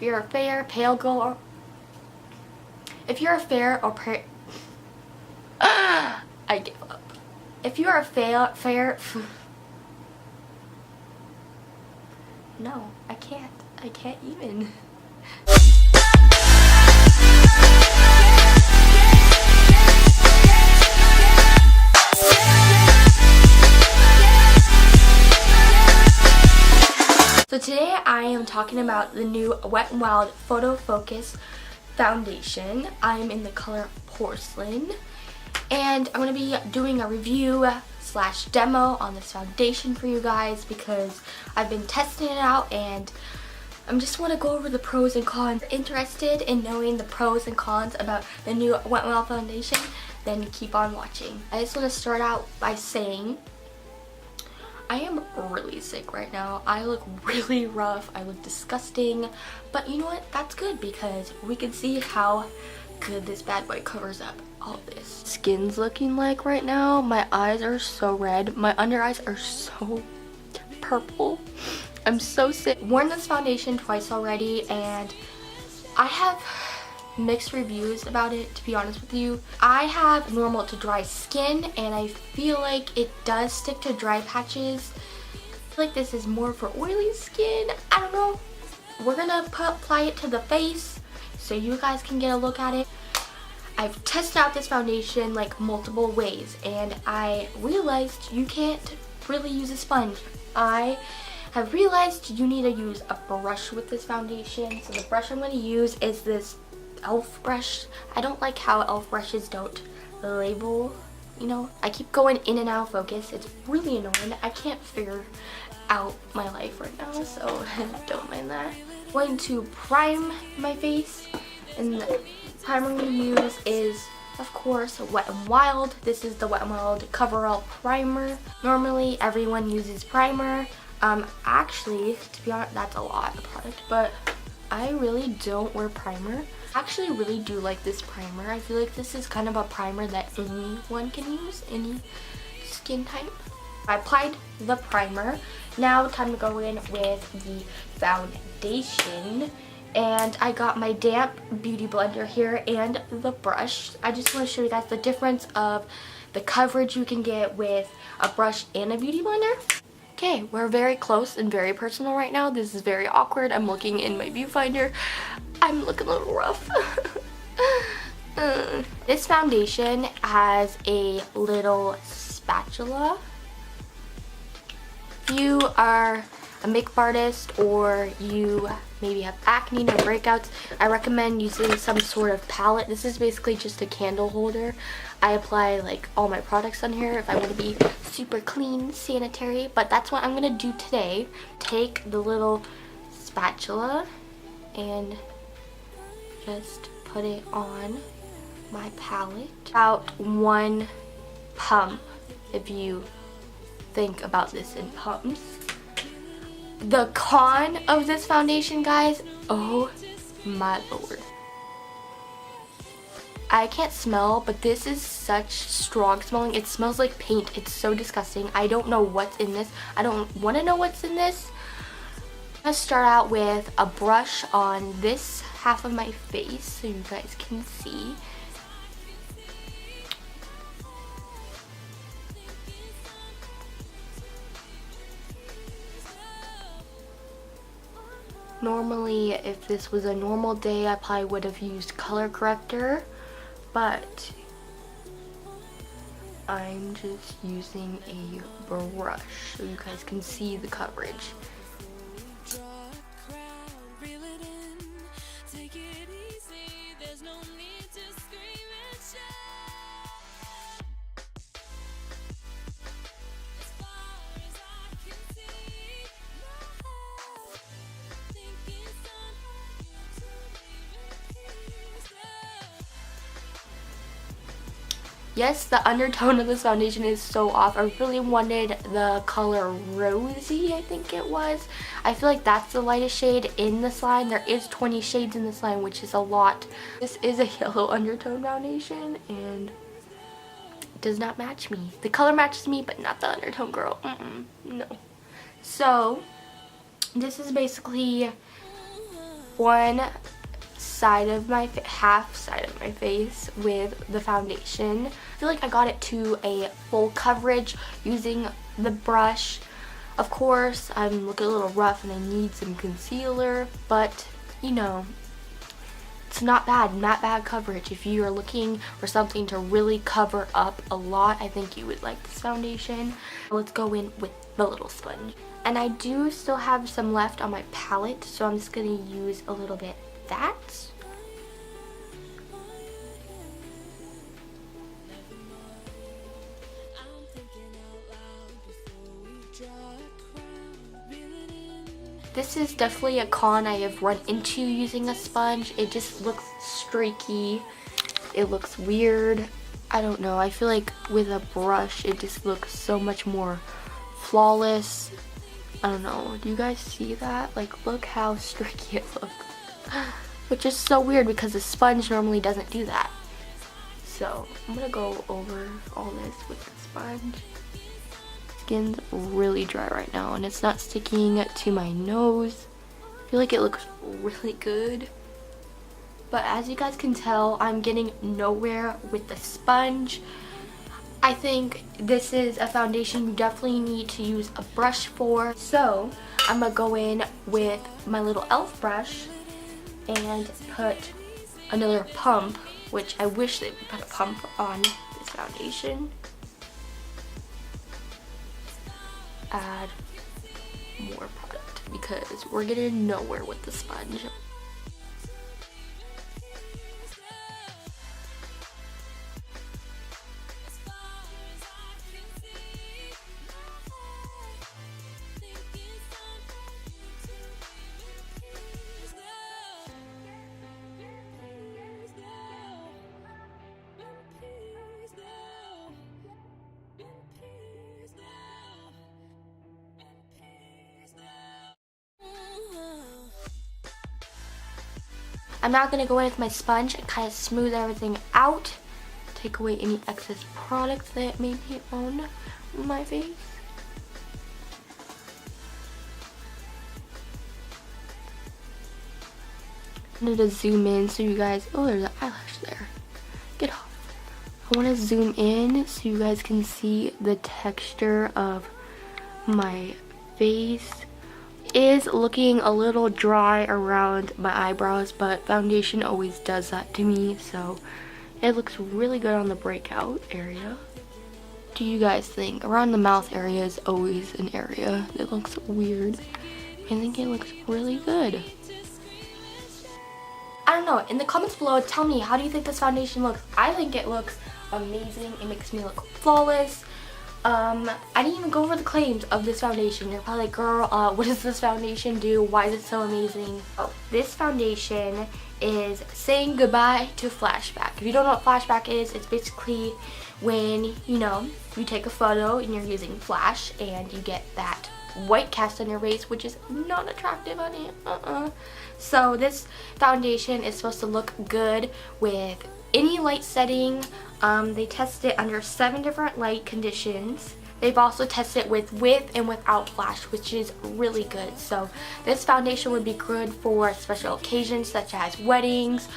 If you're a fair, pale girl, or if you're a fair or I give up. If you're a fair, no, I can't even. So today I am talking about the new Wet n Wild Photo Focus foundation. I'm in the color Porcelain, and I'm going to be doing a review slash demo on this foundation for you guys because I've been testing it out and I just want to go over the pros and cons. If you're interested in knowing the pros and cons about the new Wet n Wild foundation, then keep on watching. I just want to start out by saying I am really sick right now. I look really rough. I look disgusting. But you know what? That's good because we can see how good this bad boy covers up all this. Skin's looking like right now. My eyes are so red. My under eyes are so purple. I'm so sick. Worn this foundation twice already and I have mixed reviews about it, to be honest with you. I have normal to dry skin and I feel like it does stick to dry patches. I feel like this is more for oily skin. I don't know. We're gonna apply it to the face so you guys can get a look at it. I've tested out this foundation like multiple ways and I realized you can't really use a sponge. I have realized you need to use a brush with this foundation. So the brush I'm going to use is this e.l.f. brush. I don't like how e.l.f. brushes don't label, you know. I keep going in and out of focus. It's really annoying. I can't figure out my life right now, so don't mind that. I'm going to prime my face, and the primer I'm going to use is, of course, Wet n Wild. This is the Wet n Wild Coverall Primer. Normally, everyone uses primer. Actually, to be honest, that's a lot of product, but I really don't wear primer. I actually really do like this primer. I feel like this is kind of a primer that anyone can use, any skin type. I applied the primer. Now time to go in with the foundation. And I got my damp beauty blender here and the brush. I just want to show you guys the difference of the coverage you can get with a brush and a beauty blender. Okay, we're very close and very personal right now. This is very awkward. I'm looking in my viewfinder. I'm looking a little rough. This foundation has a little spatula. If you are a makeup artist or you maybe have acne or breakouts, I recommend using some sort of palette. This is basically just a candle holder. I apply like all my products on here if I want to be super clean, sanitary, but that's what I'm going to do today. Take the little spatula and just put it on my palette. About one pump if you think about this in pumps. The con of this foundation, guys, oh my lord. I can't smell, but this is such strong smelling. It smells like paint. It's so disgusting. I don't know what's in this. I don't want to know what's in this. I'm going to start out with a brush on this half of my face so you guys can see. Normally, if this was a normal day, I probably would have used color corrector, but I'm just using a brush so you guys can see the coverage. Yes, the undertone of this foundation is so off. I really wanted the color Rosy, I think it was. I feel like that's the lightest shade in this line. There is 20 shades in this line, which is a lot. This is a yellow undertone foundation and it does not match me. The color matches me, but not the undertone, girl. No. So, this is basically one side of my half side of my face with the foundation. I feel like I got it to a full coverage using the brush. Of course, I'm looking a little rough and I need some concealer, but you know, it's not bad coverage. If you are looking for something to really cover up a lot, I think you would like this foundation. Let's go in with the little sponge. And I do still have some left on my palette, so I'm just going to use a little bit of that. This is definitely a con I have run into using a sponge. It just looks streaky. It looks weird. I don't know. I feel like with a brush, it just looks so much more flawless. I don't know. Do you guys see that? Like, look how streaky it looks. Which is so weird because the sponge normally doesn't do that. So, I'm going to go over all this with the sponge. Skin's really dry right now and it's not sticking to my nose. I feel like it looks really good, but as you guys can tell, I'm getting nowhere with the sponge. I think this is a foundation you definitely need to use a brush for, so I'm gonna go in with my little elf brush and put another pump, which I wish they would put a pump on this foundation. Add more product because we're getting nowhere with the sponge. I'm now going to go in with my sponge and kind of smooth everything out. Take away any excess product that may be on my face. I need to zoom in so you guys, oh, there's an eyelash there. Get off. I want to zoom in so you guys can see the texture of my face. Is looking a little dry around my eyebrows, but foundation always does that to me, so it looks really good on the breakout area. What do you guys think? Around the mouth area is always an area that looks weird. I think it looks really good. I don't know, in the comments below, tell me, how do you think this foundation looks? I think it looks amazing. It makes me look flawless. I didn't even go over the claims of this foundation. You're probably like, girl, what does this foundation do? Why is it so amazing? Oh, this foundation is saying goodbye to Flashback. If you don't know what Flashback is, it's basically when, you know, you take a photo and you're using flash and you get that white cast on your face, which is not attractive, honey. So this foundation is supposed to look good with any light setting. They test it under 7 different light conditions. They've also tested it with and without flash, which is really good. So this foundation would be good for special occasions such as weddings,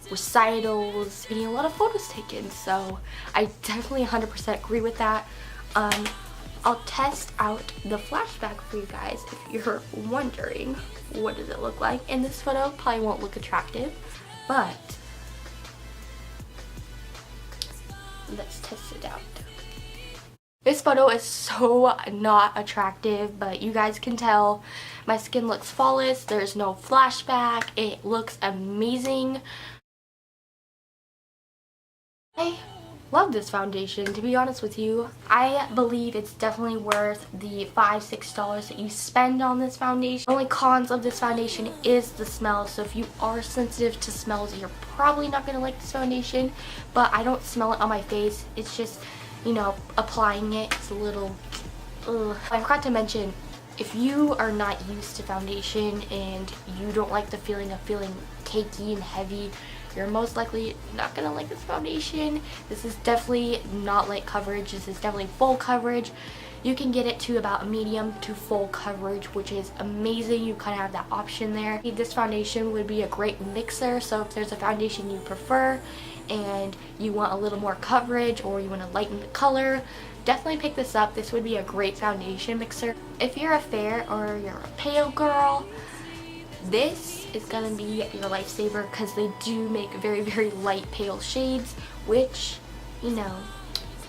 recitals, getting a lot of photos taken. So I definitely 100% agree with that. I'll test out the Flashback for you guys if you're wondering what does it look like. In this photo, probably won't look attractive, but let's test it out. This photo is so not attractive, but you guys can tell my skin looks flawless. There's no flashback. It looks amazing. I love this foundation, to be honest with you. I believe it's definitely worth the $5-6 that you spend on this foundation. The only cons of this foundation is the smell, so if you are sensitive to smells, you're probably not going to like this foundation, but I don't smell it on my face. It's just, you know, applying it, it's a little ugh. I forgot to mention, if you are not used to foundation and you don't like the feeling of feeling cakey and heavy, you're most likely not gonna like this foundation. This is definitely not light coverage. This is definitely full coverage. You can get it to about medium to full coverage, which is amazing. You kind of have that option there. This foundation would be a great mixer, so if there's a foundation you prefer and you want a little more coverage or you want to lighten the color, definitely pick this up. This would be a great foundation mixer. If you're a fair or you're a pale girl, this is gonna be your lifesaver because they do make very light pale shades, which, you know,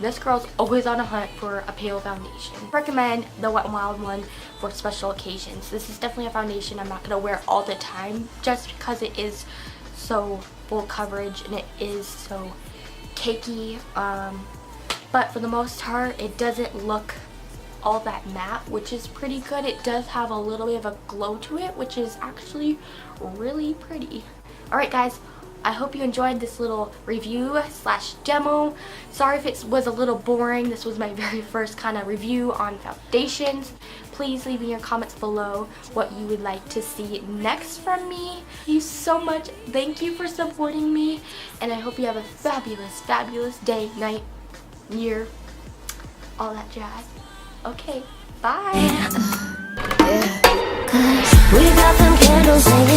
this girl's always on a hunt for a pale foundation. I recommend the Wet n Wild one for special occasions. This is definitely a foundation I'm not gonna wear all the time just because it is so full coverage and it is so cakey. But for the most part, it doesn't look all that matte, which is pretty good. It does have a little bit of a glow to it, which is actually really pretty. Alright guys, I hope you enjoyed this little review slash demo. Sorry if it was a little boring. This was my very first kind of review on foundations. Please leave in your comments below what you would like to see next from me. Thank you so much. Thank you for supporting me, and I hope you have a fabulous day, night, year, all that jazz. Okay, bye. We got them candles hanging